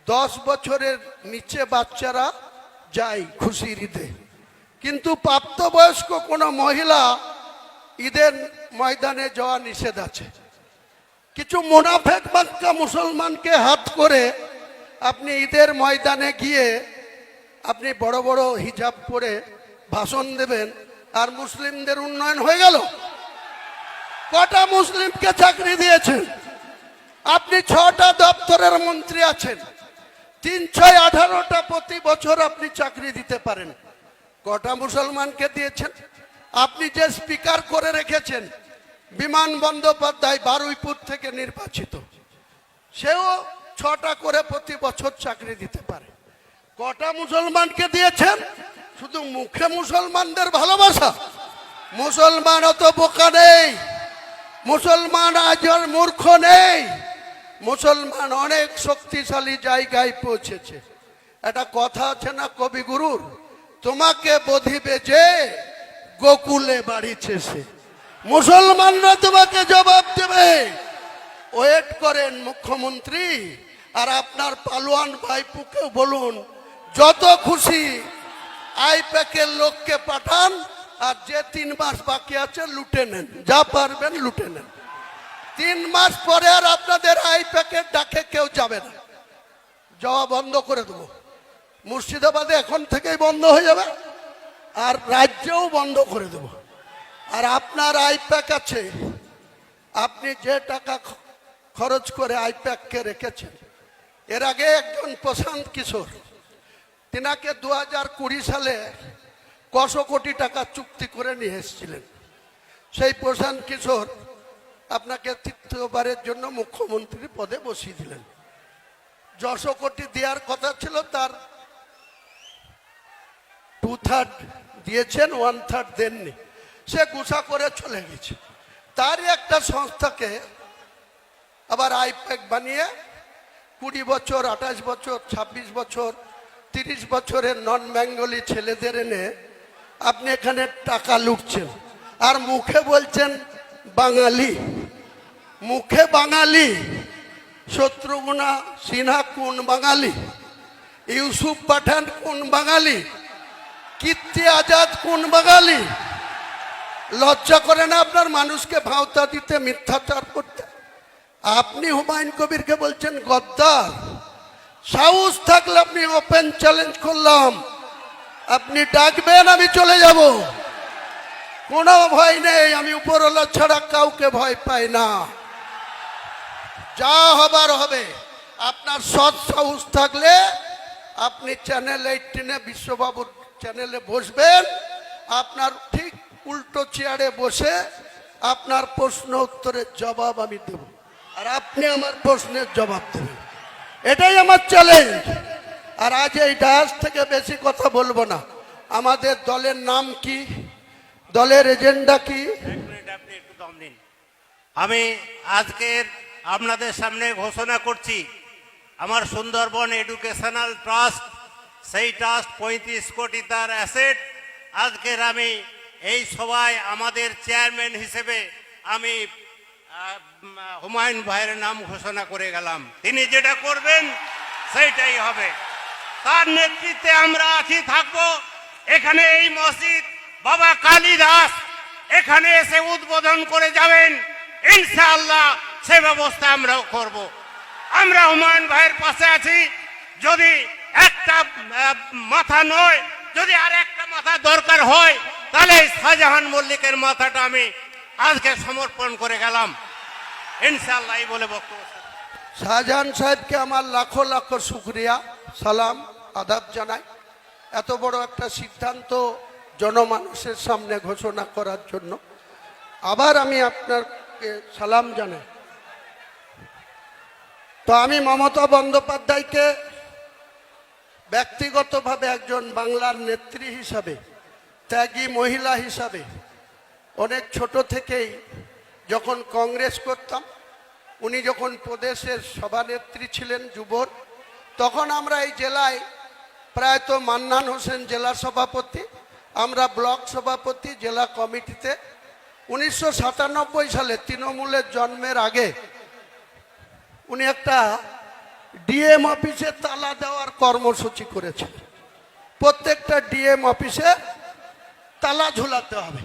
10 বছরের নিচে বাচ্চারা যায় খুশির ঈদে, কিন্তু প্রাপ্তবয়স্ক কোনো মহিলা ঈদের ময়দানে যাওয়া নিষেধ আছে। কিছু মুনাফেক বাক্কা মুসলমানকে হাত করে আপনি ঈদের ময়দানে গিয়ে আপনি বড় বড় হিজাব পরে ভাষণ দেবেন, আর মুসলিমদের উন্নয়ন হয়ে গেল? কটা মুসলিমকে চাকরি দিয়েছেন আপনি? 6টা দপ্তরের মন্ত্রী আছেন, 3-6-18টা প্রতি বছর আপনি চাকরি দিতে পারেন। কটা মুসলমানকে দিয়েছেন? আপনি যে স্পিকার করে রেখেছেন বিমান বন্দ্যোপাধ্যায়, বারুইপুর থেকে নির্বাচিত, সেও 6টা করে প্রতি বছর চাকরি দিতে পারে। কটা মুসলমানকে দিয়েছেন? শুধু মুখে মুসলমানদের ভালোবাসা। মুসলমান অত বোকা নেই, মুসলমান আজ আর মূর্খ নেই, মুসলমান অনেক শক্তিশালী জায়গায় পৌঁছেছে। একটা কথা আছে না কবিগুরুর, তোমাকে বধিবে যে গোকুলে বাড়িছে সে। মুসলমানরা তোমাকে জবাব দেবে। ওয়েট করেন মুখ্যমন্ত্রী, আর আপনার পালোয়ান ভাইপুকেও বলুন যত খুশি আইপ্যাকের লোককে পাঠান, আর যে 3 মাস বাকি আছে লুটে নেন, যা পারবেন লুটে নেন। 3 মাস পরে আর আপনাদের আইপ্যাকের ডাকে কেউ যাবে না, যাওয়া বন্ধ করে দেবো। মুর্শিদাবাদে এখন থেকেই বন্ধ হয়ে যাবে, আর রাজ্যেও বন্ধ করে দেব। আর আপনার আইপ্যাক আছে, আপনি যে টাকা খরচ করে আইপ্যাককে রেখেছেন, এর আগে একজন প্রশান্ত কিশোর, তিনাকে 2020 সালে কত কোটি টাকা চুক্তি করে নিয়ে এসেছিলেন। সেই প্রশান্ত কিশোর আপনাকে তৃতীয়বারের জন্য মুখ্যমন্ত্রী পদে বসিয়ে দিলেন। 100 কোটি দেওয়ার কথা ছিল, তার 2/3 দিয়েছেন, 1/3 দেননি। সে গুছা করে চলে গেছে। তারই একটা সংস্থাকে আবার আইপ্যাক বানিয়ে 20 বছর, 28 বছর, 26 বছর, 30 বছরের নন বেঙ্গলি ছেলেদের এনে আপনি এখানে টাকা লুটছেন, আর মুখে বলছেন বাঙালি। মুখে বাঙালি। শত্রুঘ্না সিনহা কোন বাঙালি? ইউসুফ পাঠান কোন বাঙালি? কীর্তি আজাদ কোন বাঙালি? লজ্জা করে না আপনার মানুষকে ভাওতা দিতে, মিথ্যাচার করতে? আপনি হুমায়ুন কবিরকে বলছেন গদ্দার। সাহস থাকলে আপনি ওপেন চ্যালেঞ্জ করলাম, আপনি ডাকবেন, আমি চলে যাব, কোনো ভয় নেই। আমি উপরওয়ালা ছাড়া কাউকে ভয় পাই না। যা হবার হবে। আপনার সৎ সাহস থাকলে আপনি চ্যানেল 18-এ বিশ্ববাবুর চ্যানেলে বসবেন, আপনার ঠিক উল্টো চেয়ারে বসে আপনার প্রশ্ন উত্তরের জবাব আমি দেব, আর আপনি আমার প্রশ্নের জবাব দেবেন। এটাই আমার চ্যালেঞ্জ। আর আজ এই ডায়াস থেকে বেশি কথা বলবো না। আমাদের দলের নাম কি, দলের এজেন্ডা কি? আমি আজকের আপনাদের সামনে ঘোষণা করছি, আমার সুন্দরবন এডুকেশনাল ট্রাস্ট, সেই ট্রাস্ট 35 কোটি তার অ্যাসেট। আজকের আমি এই সভায় আমাদের চেয়ারম্যান হিসেবে আমি হুমায়ুন ভাইয়ের নাম ঘোষণা করে গেলাম। তিনি যেটা করবেন সেইটাই হবে। তার নেতৃত্বে আমরা আছি, থাকবো। এখানে এই মসজিদ বাবা কালিদাস এখানে এসে উদ্বোধন করে যাবেন, ইনশাআল্লাহ সে ব্যবস্থা আমরাও করব। আমরা হুমায়ুন ভাইয়ের পাশে আছি। যদি একটা মাথা নয়, যদি আর একটা মাথা দরকার হয়, তাহলে শাহজাহান মল্লিকের মাথাটা আমি আজকে সমর্পণ করে গেলাম, ইনশাআল্লাহ। এই বলে বক্তব্য। শাহজাহান সাহেবকে আমার লাখো লাখো শুকরিয়া, সালাম, আদাব জানাই। এত বড় একটা সিদ্ধান্ত জনমানুষের সামনে ঘোষণা করার জন্য আবার আমি আপনাকে সালাম জানাই। তো আমি মমতা বন্দ্যোপাধ্যায়কে ব্যক্তিগতভাবে একজন বাংলার নেত্রী হিসাবে, ত্যাগী মহিলা হিসাবে, অনেক ছোট থেকেই যখন কংগ্রেস করতাম, উনি যখন প্রদেশের সভানেত্রী ছিলেন যুবর, তখন আমরা এই জেলায় প্রায়ত মান্নান হোসেন জেলা সভাপতি, আমরা ব্লক সভাপতি জেলা কমিটিতে। 1997 সালে তৃণমূলের জন্মের আগে উনি একটা ডিএম অফিসে তালা দেওয়ার কর্মসূচি করেছেন। প্রত্যেকটা ডিএম অফিসে তালা ঝুলাতে হবে।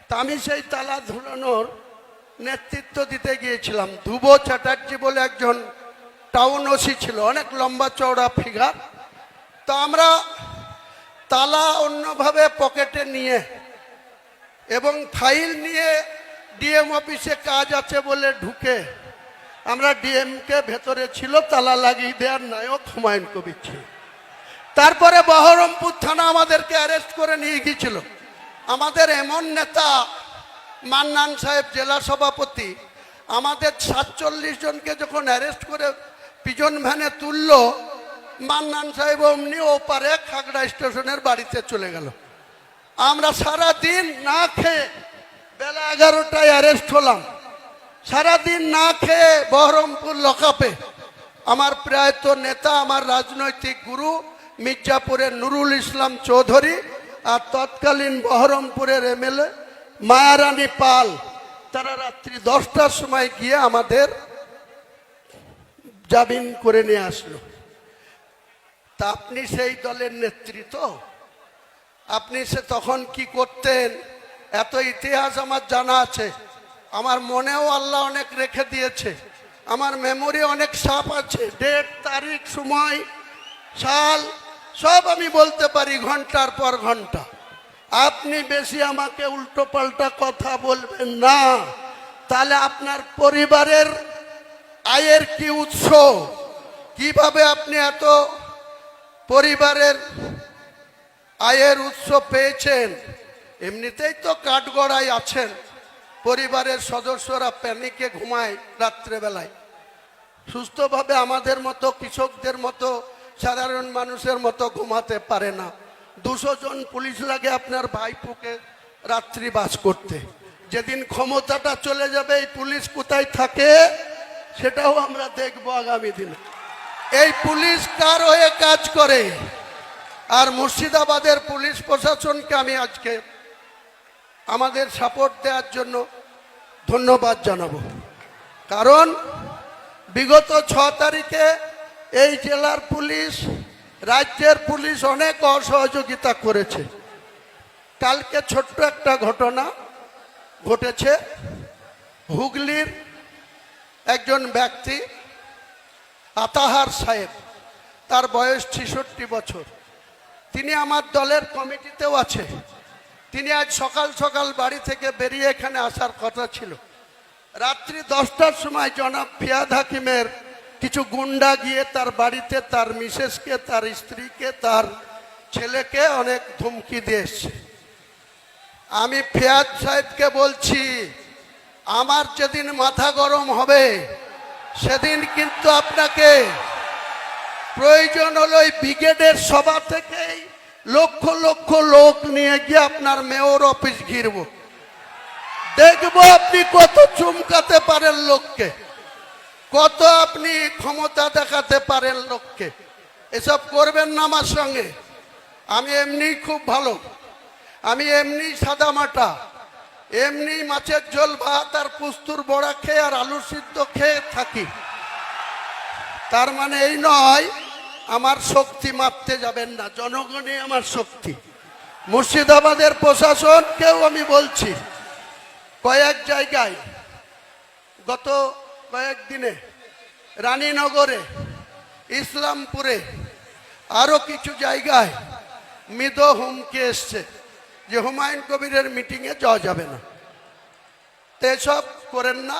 তা আমি সেই তালা ঝুলানোর নেতৃত্ব দিতে গিয়েছিলাম। ধ্রুব চ্যাটার্জি বলে একজন টাউন ওসি ছিল, অনেক লম্বা চওড়া ফিগার। তো আমরা তালা অন্যভাবে পকেটে নিয়ে এবং ফাইল নিয়ে ডিএম অফিসে কাজ আছে বলে ঢুকে আমরা ডিএমকে ভেতরে ছিল, তালা লাগিয়ে দেওয়ার নায়ক হুমায়ুন কবির ছিল। তারপরে বহরমপুর থানা আমাদেরকে অ্যারেস্ট করে নিয়ে গিয়েছিল। আমাদের এমন নেতা মান্নান সাহেব জেলা সভাপতি, আমাদের 47 জনকে যখন অ্যারেস্ট করে পিজন ভ্যানে তুলল, মান্নান সাহেব অমনি ওপারে খাগড়া স্টেশনের বাড়িতে চলে গেল। আমরা সারা দিন না খেয়ে, বেলা 11টায় অ্যারেস্ট হলাম, সারাদিন না খেয়ে বহরমপুর লকআপে। আমার প্রায়ত নেতা, আমার রাজনৈতিক গুরু মির্জাপুরের নুরুল ইসলাম চৌধুরী আর তৎকালীন বহরমপুরের এমএলএ মায়ারানী পাল, তারা রাত্রি 10টার সময় গিয়ে আমাদের জামিন করে নিয়ে আসলো। তা আপনি সেই দলের নেতৃত্ব, আপনি সে তখন কি করতেন এত ইতিহাস আমার জানা আছে। আমার মনেও আল্লাহ অনেক রেখে দিয়েছে, আমার মেমোরি অনেক সাপ আছে, ডেট, তারিখ, সময়, সাল সব আমি বলতে পারি ঘন্টার পর ঘন্টা। আপনি বেশি আমাকে উল্টো পাল্টা কথা বলবেন না, তাহলে আপনার পরিবারের আয়ের কি উৎস, কিভাবে আপনি এত পরিবারের আয়ের উৎস পেয়েছেন? এমনিতেই তো কাঠগড়ায় আছেন, পরিবারের সদস্যরা প্যানিকে ঘুমায় রাত্রেবেলায়, সুস্থভাবে আমাদের মতো কৃষকদের মতো সাধারণ মানুষের মতো ঘুমাতে পারে না। 200 জন পুলিশ লাগে আপনার ভাইপোকে রাত্রি বাস করতে। যেদিন ক্ষমতাটা চলে যাবে এই পুলিশ কোথায় থাকে সেটাও আমরা দেখব আগামী দিনে। এই পুলিশ কার হয়ে কাজ করে? আর মুর্শিদাবাদের পুলিশ প্রশাসনকে আমি আজকে আমাদের সাপোর্ট দেওয়ার জন্য ধন্যবাদ জানাবো। কারণ বিগত 6 তারিখে এই জেলার পুলিশ, রাজ্যের পুলিশ অনেক অসহযোগিতা করেছে। কালকে ছোট্ট একটা ঘটনা ঘটেছে। হুগলির একজন ব্যক্তি আতাহার সাহেব, তার বয়স 66 বছর, তিনি আমার দলের কমিটিতেও আছে। তিনি আজ সকাল সকাল বাড়ি থেকে বেরিয়ে এখানে আসার কথা ছিল। রাত্রি 10টার সময় জনাব ফিয়াদ হাকিমের কিছু গুন্ডা গিয়ে তার বাড়িতে তার মিসেসকে, তার স্ত্রীকে, তার ছেলেকে অনেক ধমকি দিয়ে এসছে। আমি ফিয়াদ সাহেবকে বলছি, আমার যেদিন মাথা গরম হবে সেদিন কিন্তু আপনাকে প্রয়োজন হলো ওই ব্রিগেডের সভা থেকেই লক্ষ লক্ষ লোক নিয়ে গিয়ে আপনার মেয়র অফিস ঘিরব, দেখবো আপনি কত চুমকাতে পারেন লোককে, কত আপনি ক্ষমতা দেখাতে পারেন লোককে। এসব করবেন না আমার সঙ্গে। আমি এমনি খুব ভালো, আমি এমনি সাদা মাটা, এমনি মাছের ঝোল ভাত আর পুস্তুর বড়া খেয়ে আর আলু সিদ্ধ খেয়ে থাকি। তার মানে এই নয় আমার শক্তি মাপতে যাবেন না, জনগণই আমার শক্তি। মুর্শিদাবাদের প্রশাসনকেও আমি বলছি, কয়েক জায়গায় গত কয়েকদিনে রানীনগরে, ইসলামপুরে, আরো কিছু জায়গায় মৃদ হুমকি এসছে যে হুমায়ুন কবিরের মিটিংয়ে যাওয়া যাবে না। তো এসব করেন না,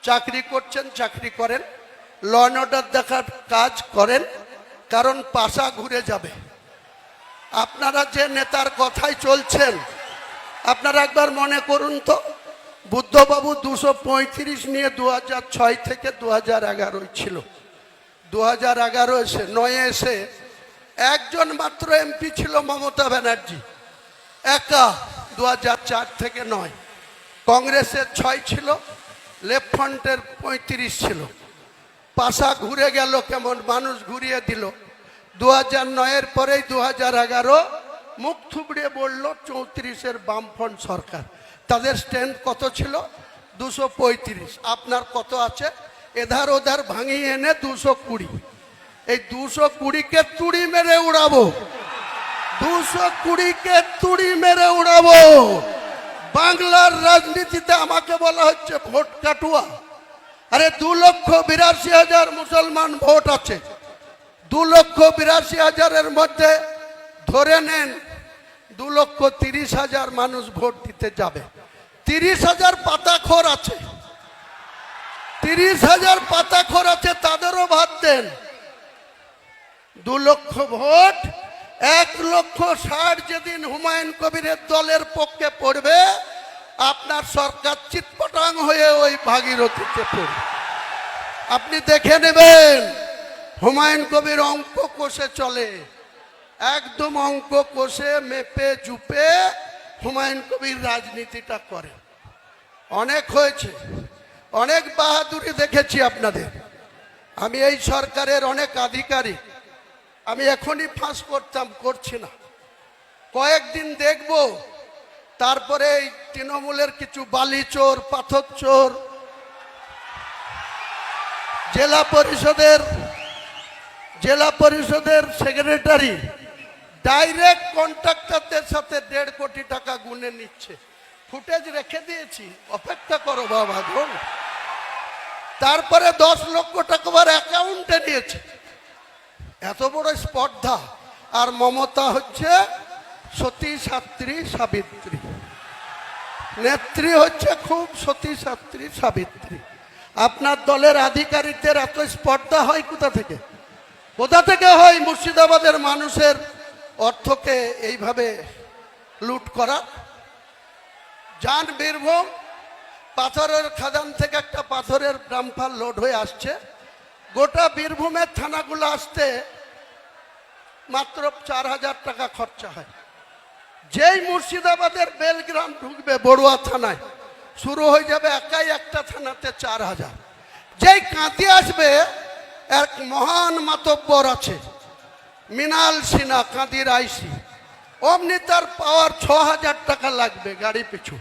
চাকরি করছেন চাকরি করেন, ল অ্যান্ড অর্ডার দেখার কাজ করেন, কারণ পাশা ঘুরে যাবে। আপনারা যে নেতার কথাই চলছেন, আপনারা একবার মনে করুন তো, বুদ্ধবাবু 235 নিয়ে 2006 থেকে 2011 ছিল। 2011 এসে 9 এসে একজন মাত্র এমপি ছিল মমতা ব্যানার্জি, একা 2004 থেকে 9। কংগ্রেসের 6 ছিল, লেফট ফ্রন্টের 35 ছিল। পাশা ঘুরে গেল, কেমন মানুষ ঘুরিয়ে দিল। 2009-এর পরেই 2011 মুখ থুবড়িয়ে বলল 34-এর বামফ্রন্ট সরকার। তাদের স্ট্রেংথ কত ছিল? 235। আপনার কত আছে? এধার ওধার ভাঙিয়ে এনে 220। এই 220-কে তুড়ি মেরে উড়াবো, 220-কে তুড়ি মেরে উড়াবো। বাংলার রাজনীতিতে আমাকে বলা হচ্ছে ভোট কাটুয়া। আরে 2,82,000 মুসলমান ভোট আছে, 2,82,000-এর মধ্যে ধরে নেন 2,30,000 মানুষ ভোট দিতে যাবে। 30,000 পাতাখোর আছে, 30,000 পাতাখোর আছে, তাদেরও ভাত দেন। 2 লক্ষ ভোট, 1,60,000 যেদিন হুমায়ুন কবিরের দলের পক্ষে পড়বে, আপনার সরকার চিৎপটাং হয়ে ওই ভাগীরথীতে পড়বে। আপনি দেখে নেবেন, হুমায়ুন কবির অঙ্ক কষে চলে, একদম অঙ্ক কষে মেপে জুপে হুমায়ুন কবির রাজনীতিটা করে। অনেক হয়েছে, অনেক বাহাদুরি দেখেছি আপনাদের। আমি এই সরকারের অনেক আধিকারিক, আমি এখনই ফাঁস করতাম, করছি না, কয়েকদিন দেখব, তারপরে এই তৃণমূলের কিছু বালি চোর, পাথর চোর, জেলা পরিষদের সেক্রেটারি ডাইরেক্ট কন্ট্রাক্টরদের সাথে 1.5 কোটি টাকা গুনে নিচ্ছে। ফুটেজ রেখে দিয়েছি, অপেক্ষা করো বাবা ধন। তারপরে 10 লক্ষ টাকা আবার অ্যাকাউন্টে নিয়েছে। এত বড় স্পর্ধা। আর মমতা হচ্ছে সতী সাত্রী সাবিত্রী, নেত্রী হচ্ছে খুব সতী সাত্রী সাবিত্রী। আপনার দলের আধিকারিকদের এত স্পর্ধা হয় কোথা থেকে? কোথা থেকে হয় মুর্শিদাবাদের মানুষের অর্থকে এইভাবে লুট করা? যান বীরভূম, পাথরের খাদান থেকে একটা পাথরের ডাম্পার লোড হয়ে আসছে। গোটা বীরভূমের থানাগুলো আসতে মাত্র 4,000 টাকা খরচা হয়। যেই মুর্শিদাবাদের বেলগ্রাম ঢুকবে বড়ুয়া থানায়, শুরু হয়ে যাবে একাই একটা থানাতে 4,000। যেই কাঁদি আসবে, এক মহান মাতব্বর আছে মৃণাল সিনহা, কাঁদির আইসি, অমনি তার পাওয়ার 6,000 টাকা লাগবে গাড়ি পিছু।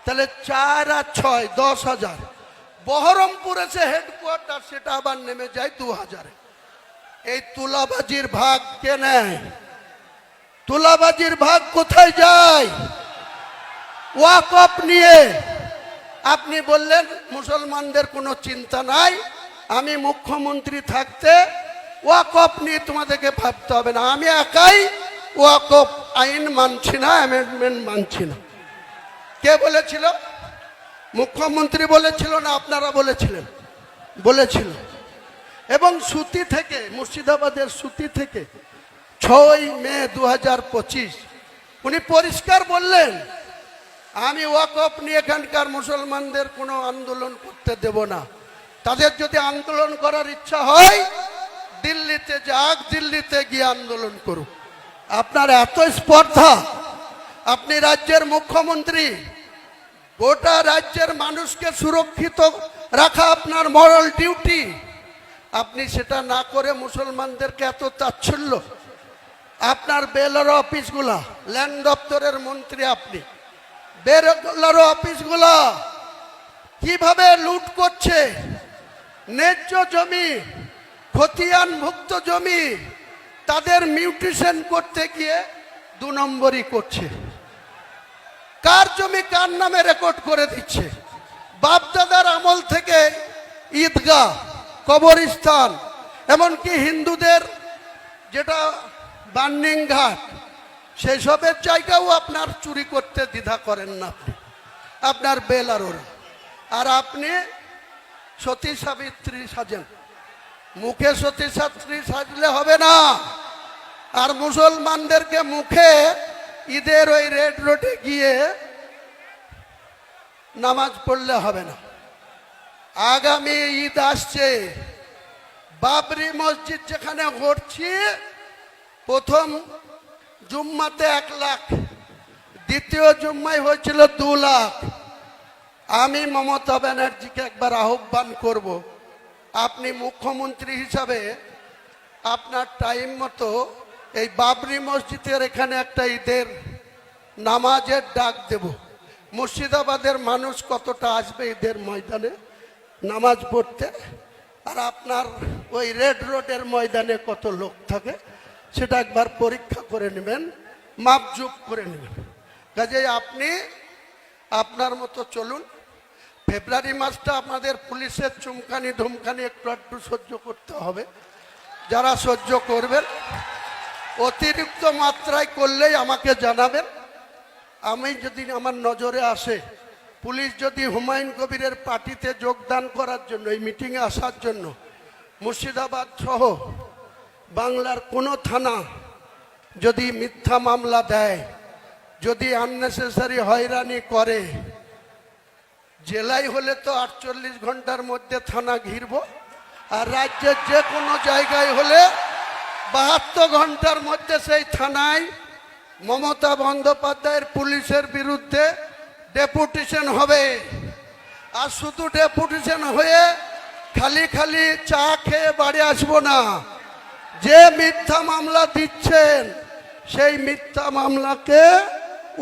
তাহলে 4 আর 6 10,000। বহরমপুর এসে হেডকোয়ার্টার, সেটা আবার নেমে যায় 2,000। এই তুলাবাজির ভাগ কে নেয়? তুলাবাজির ভাগ কোথায় যায়? ওয়াকফ নিয়ে। আপনি বললেন মুসলমানদের কোনো চিন্তা নাই, আমি মুখ্যমন্ত্রী থাকতে ওয়াকফ নিয়ে তোমাদেরকে ভাবতে হবে না। আমি একাই ওয়াকফ আইন মানছি না, অ্যামেন্ডমেন্ট মানছি না। কে বলেছিল? মুখ্যমন্ত্রী বলেছিল না আপনারা বলেছিলেন? বলেছিল। এবং সুতি থেকে, মুর্শিদাবাদের সুতি থেকে 6 মে 2025 উনি পরিষ্কার বললেন, আমি ওয়াকফ নিয়ে এখানকার মুসলমানদের কোনো আন্দোলন করতে দেব না। তাদের যদি আন্দোলন করার ইচ্ছা হয় দিল্লিতে যাক, দিল্লিতে গিয়ে আন্দোলন করুক। আপনার এত স্পর্ধা, আপনি রাজ্যের মুখ্যমন্ত্রী, গোটা রাজ্যের মানুষকে সুরক্ষিত রাখা আপনার মরাল ডিউটি। আপনি সেটা না করে মুসলমানদেরকে এত তাচ্ছিল্য। আপনার বেলারো অফিসগুলা, ল্যান্ড দপ্তরের মন্ত্রী আপনি, বেলারো অফিসগুলা কিভাবে লুট করছে, ন্যায্য জমি, খতিয়ানভুক্ত জমি তাদের মিউটেশন করতে গিয়ে 2 নম্বরই করছে। কার জমি কার নামে রেকর্ড করে দিচ্ছে। বাপদাদার আমল থেকে ঈদগাহ, কবরস্থান, এমনকি হিন্দুদের যেটা বার্নিং ঘাট, সেসবের জায়গাও আপনার চুরি করতে দ্বিধা করেন না আপনি, আপনার বেলারোরা। আর আপনি সতী সাবিত্রী সাজেন। মুখে সতী সাবিত্রী সাজলে হবে না। আর মুসলমানদেরকে মুখে ঈদের ওই রেড রোডে গিয়ে নামাজ পড়লে হবে না। আগামী ঈদ আসছে, বাবরি মসজিদ যেখানে ঘটছি, প্রথম জুম্মাতে 1 লাখ, দ্বিতীয় জুম্মায় হয়েছিল 2 লাখ। আমি মমতা ব্যানার্জিকে একবার আহ্বান করব, আপনি মুখ্যমন্ত্রী হিসাবে আপনার টাইম মতো এই বাবরি মসজিদের এখানে একটা ঈদের নামাজের ডাক দেব। মুর্শিদাবাদের মানুষ কতটা আসবে ঈদের ময়দানে নামাজ পড়তে, আর আপনার ওই রেড রোডের ময়দানে কত লোক থাকে সেটা একবার পরীক্ষা করে নেবেন, মাপজুপ করে নেবেন। কাজেই আপনি আপনার মতো চলুন। ফেব্রুয়ারি মাসটা আপনাদের পুলিশের চুমকানি ধুমকানি একটু সহ্য করতে হবে। যারা সহ্য করবেন, অতিরিক্ত মাত্রায় করলেই আমাকে জানাবেন। আমি যদি আমার নজরে আসে, পুলিশ যদি হুমায়ুন কবিরের পার্টিতে যোগদান করার জন্য, এই মিটিংয়ে আসার জন্য মুর্শিদাবাদ সহ বাংলার কোনো থানা যদি মিথ্যা মামলা দেয়, যদি আননেসেসারি হয়রানি করে, জেলায় হলে তো 48 ঘন্টার মধ্যে থানা ঘিরব, আর রাজ্যের যে কোনো জায়গায় হলে 72 ঘন্টার মধ্যে সেই থানায় মমতা বন্দ্যোপাধ্যায়ের পুলিশের বিরুদ্ধে ডেপুটেশন হবে। আর শুধু ডেপুটেশন হয়ে খালি খালি চা খেয়ে বাড়ি আসবো না। যে মিথ্যা মামলা দিচ্ছেন সেই মিথ্যা মামলাকে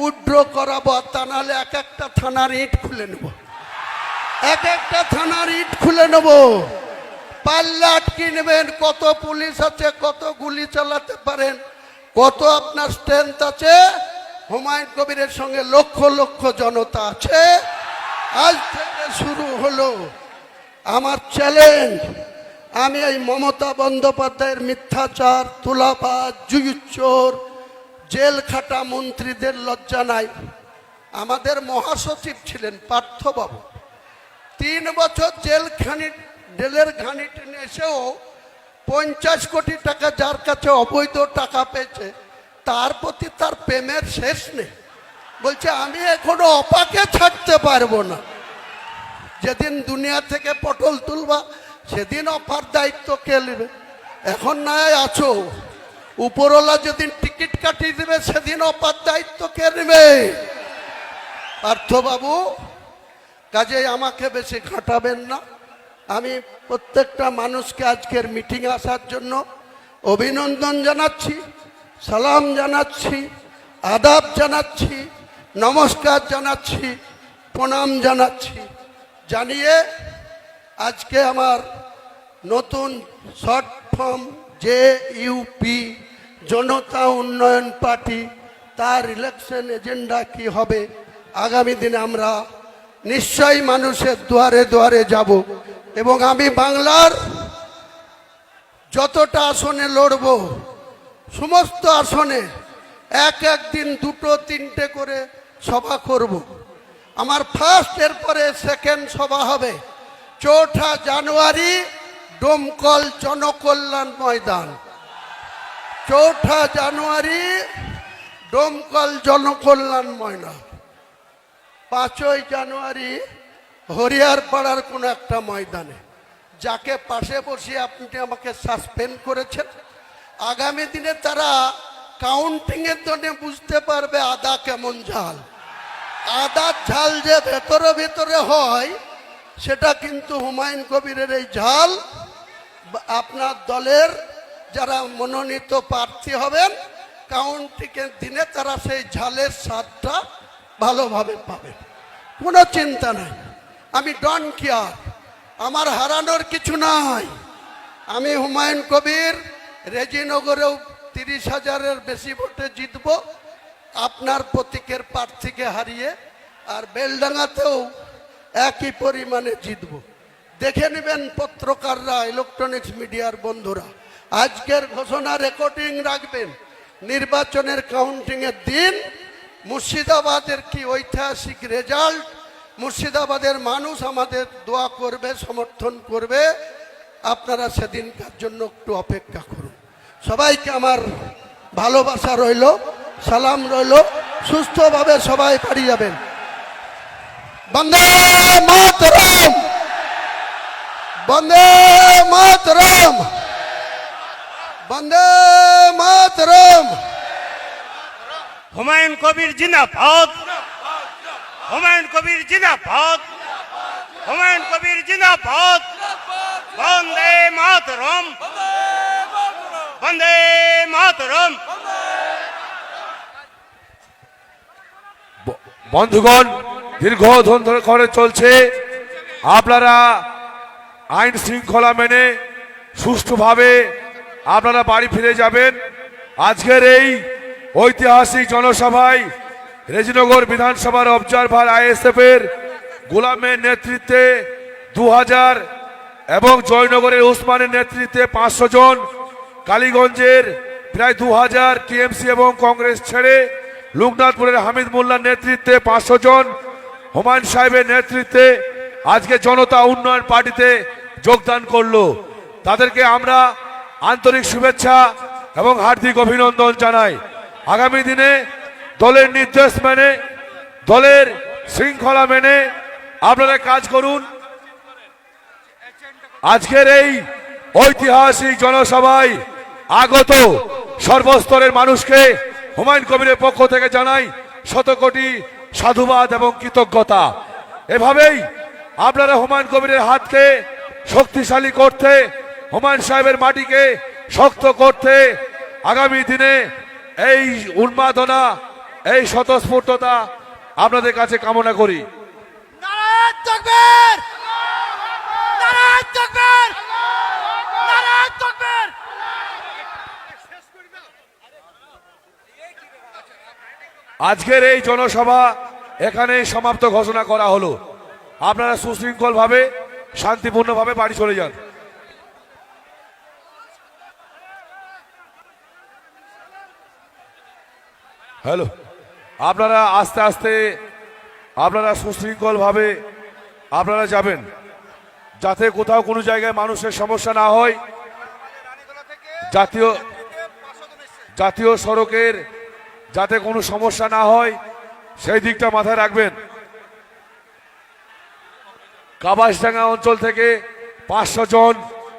উইথড্র করাবো, তা নাহলে এক একটা থানার ইট খুলে নেব, এক একটা থানার ইট খুলে নেব। পাল্লা আটকে নেবেন, কত পুলিশ আছে, কত গুলি চালাতে পারেন, কত আপনার স্ট্রেংথ আছে। হুমায়ুন কবিরের সঙ্গে লক্ষ লক্ষ জনতা আছে। আজ থেকে শুরু হলো আমার চ্যালেঞ্জ। আমি এই মমতা বন্দ্যোপাধ্যায়ের মিথ্যাচার, তুলাবাজ, জুয়ুচোর, জেল খাটা মন্ত্রীদের লজ্জা নাই। আমাদের মহাসচিব ছিলেন পার্থবাবু, 3 বছর জেলের ঘানি টেনে এসেও 50 কোটি টাকা যার কাছে অবৈধ টাকা পেয়েছে, তার প্রতি তার প্রেমের শেষ নেই। বলছে আমি এখনো অপাকে ছাড়তে পারবো না। যেদিন দুনিয়া থেকে পটল তুলবা সেদিন অপার দায়িত্ব কে নেবে? এখন নাই আছো, উপরওয়ালা যেদিন টিকিট কাটিয়ে দেবে সেদিন অপার দায়িত্ব কে নেবে? পার্থবাবু, কাজে আমাকে বেশি খাটাবেন না। আমি প্রত্যেকটা মানুষকে আজকের মিটিংয়ে আসার জন্য অভিনন্দন জানাচ্ছি, সালাম জানাচ্ছি, আদাব জানাচ্ছি, নমস্কার জানাচ্ছি, প্রণাম জানাচ্ছি। জানিয়ে আজকে আমার নতুন শর্ট ফর্ম JUP, জনতা উন্নয়ন পার্টি, তার ইলেকশন এজেন্ডা কি হবে আগামী দিনে আমরা নিশ্চয়ই মানুষের দুয়ারে দুয়ারে যাব। এবং আমি বাংলার যতটা আসনে লড়ব, সমস্ত আসনে এক দিন 2-3টে করে সভা করব। আমার ফার্স্ট, এরপরে সেকেন্ড সভা হবে 4 জানুয়ারি ডোমকল জনকল্যাণ ময়দান। 4 জানুয়ারি ডোমকল জনকল্যাণ ময়দান। 5 জানুয়ারি হরিয়ারপাড়ার কোনো একটা ময়দানে। যাকে পাশে বসিয়ে আপনি আমাকে সাসপেন্ড করেছেন, আগামী দিনে তারা কাউন্টিংয়ের জন্য বুঝতে পারবে আদা কেমন ঝাল। আদার ঝাল যে ভেতরে ভেতরে হয়, সেটা কিন্তু হুমায়ুন কবিরের এই ঝাল আপনার দলের যারা মনোনীত প্রার্থী হবেন কাউন্টিংয়ের দিনে তারা সেই ঝালের স্বাদটা ভালোভাবে পাবে। কোনো চিন্তা নাই, আমি ডন কেয়ার, আমার হারানোর কিছু নাই। আমি হুমায়ুন কবির রেজিনগরেও 30,000-এর বেশি ভোটে জিতব আপনার প্রতীকের প্রার্থীকে হারিয়ে, আর বেলডাঙ্গাতেও একই পরিমাণে জিতব। দেখে নেবেন পত্রকাররা, ইলেকট্রনিক্স মিডিয়ার বন্ধুরা, আজকের ঘোষণা রেকর্ডিং রাখবেন। নির্বাচনের কাউন্টিংয়ের দিন মুর্শিদাবাদের কি ঐতিহাসিক রেজাল্ট, মুর্শিদাবাদের মানুষ আমাদের দোয়া করবে, সমর্থন করবে। আপনারা সেদিনকার জন্য একটু অপেক্ষা করুন। সবাইকে আমার ভালোবাসা রইল, সালাম রইল। সুস্থভাবে সবাই বাড়ি যাবেন। বন্দে মাতরম, বন্দে মাতরম, বন্দে মাতরম। হুমায়ুন কবির জিন্দাবাদ, হুমায়ুন কবির জিন্দাবাদ, হুমায়ুন কবির জিন্দাবাদ। বন্দে মাতরম, বন্দে মাতরম। বন্ধুগণ, দীর্ঘদিন ধরে চলছে, আপনারা আইন শৃঙ্খলা মেনে সুষ্ঠুভাবে আপনারা বাড়ি ফিরে যাবেন। আজকের এই ঐতিহাসিক জনসভায় রেজিনগর বিধানসভার অবজারভার ISF এর গোলামের নেতৃত্বে 2000 এবং জয়নগরের উসমানের নেতৃত্বে 500 জন, কালীগঞ্জের প্রায় 2000 TMC এবং কংগ্রেস ছেড়ে লোকনাথপুরের হামিদ মোল্লার নেতৃত্বে 500 জন, হুমায়ুন সাহেবের নেতৃত্বে আজকে জনতা উন্নয়ন পার্টিতে যোগদান করলো। তাদেরকে আমরা আন্তরিক শুভেচ্ছা এবং হার্দিক অভিনন্দন জানাই। আগামী দিনে দলের নির্দেশ মেনে, দলের শৃঙ্খলা মেনে আপনারা কাজ করুন। আজকের এই ঐতিহাসিক জনসভায় আগত সর্বস্তরের মানুষকে হুমায়ুন কবিরের পক্ষ থেকে জানাই শতকোটি সাধুবাদ এবং কৃতজ্ঞতা। এভাবেই আপনারা হুমায়ুন কবিরের হাতকে শক্তিশালী করতে, হুমায়ুন সাহেবের মাটিকে শক্ত করতে আগামী দিনে এই উন্মাদনা, এই স্বতঃস্ফূর্ততা আপনাদের কাছে কামনা করি। নারায়ণ তাকবীর, নারায়ণ তাকবীর, আজকের এই জনসভা এখানেই সমাপ্ত ঘোষণা করা হলো। আপনারা সুশৃঙ্খলভাবে শান্তিপূর্ণভাবে বাড়ি চলে যান। হ্যালো, আপনারা আস্তে আস্তে আপনারা সুশৃঙ্খলভাবে আপনারা যাবেন, যাতে কোথাও কোনো জায়গায় মানুষের সমস্যা না হয়। জাতীয় সড়কের যাতে কোনো সমস্যা না হয় সেই দিকটা মাথায় রাখবেন। কাবাসডাঙ্গা অঞ্চল থেকে 500 জন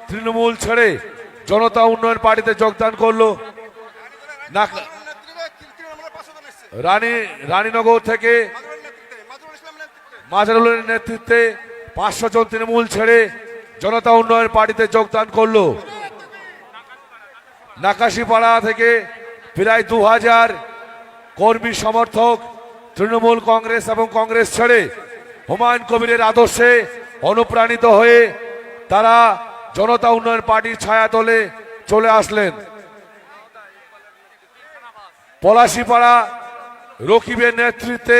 তৃণমূল ছেড়ে জনতা উন্নয়ন পার্টিতে যোগদান করলো। রানীনগর থেকে মাজহারুলের নেতৃত্বে 500 জন তৃণমূল ছেড়ে জনতা উন্নয়ন পার্টিতে যোগদান করলো। নাকাশিপাড়া থেকে প্রায় 2000 কর্মী সমর্থক তৃণমূল কংগ্রেস এবং কংগ্রেস ছেড়ে হুমায়ুন কবিরের আদর্শে অনুপ্রাণিত হয়ে তারা জনতা উন্নয়ন পার্টির ছায়াতলে চলে আসলেন। পলাশিপাড়া রকিবের নেতৃত্বে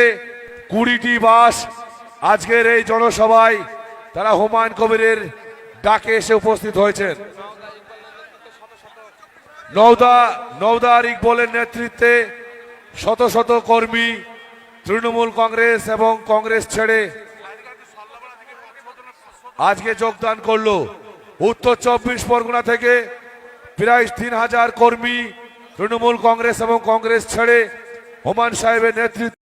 20টি বাস আজকের এই জনসভায় তারা হুমায়ুন কবিরের ডাকে এসে উপস্থিত হয়েছেন। নওদা ইকবলের নেতৃত্বে শত শত কর্মী তৃণমূল কংগ্রেস এবং কংগ্রেস ছেড়ে আজকে যোগদান করলো। উত্তর 24 পরগনা থেকে প্রায় 3000 কর্মী তৃণমূল কংগ্রেস এবং কংগ্রেস ছেড়ে হুমায়ুন সাহেবের নেতৃত্বে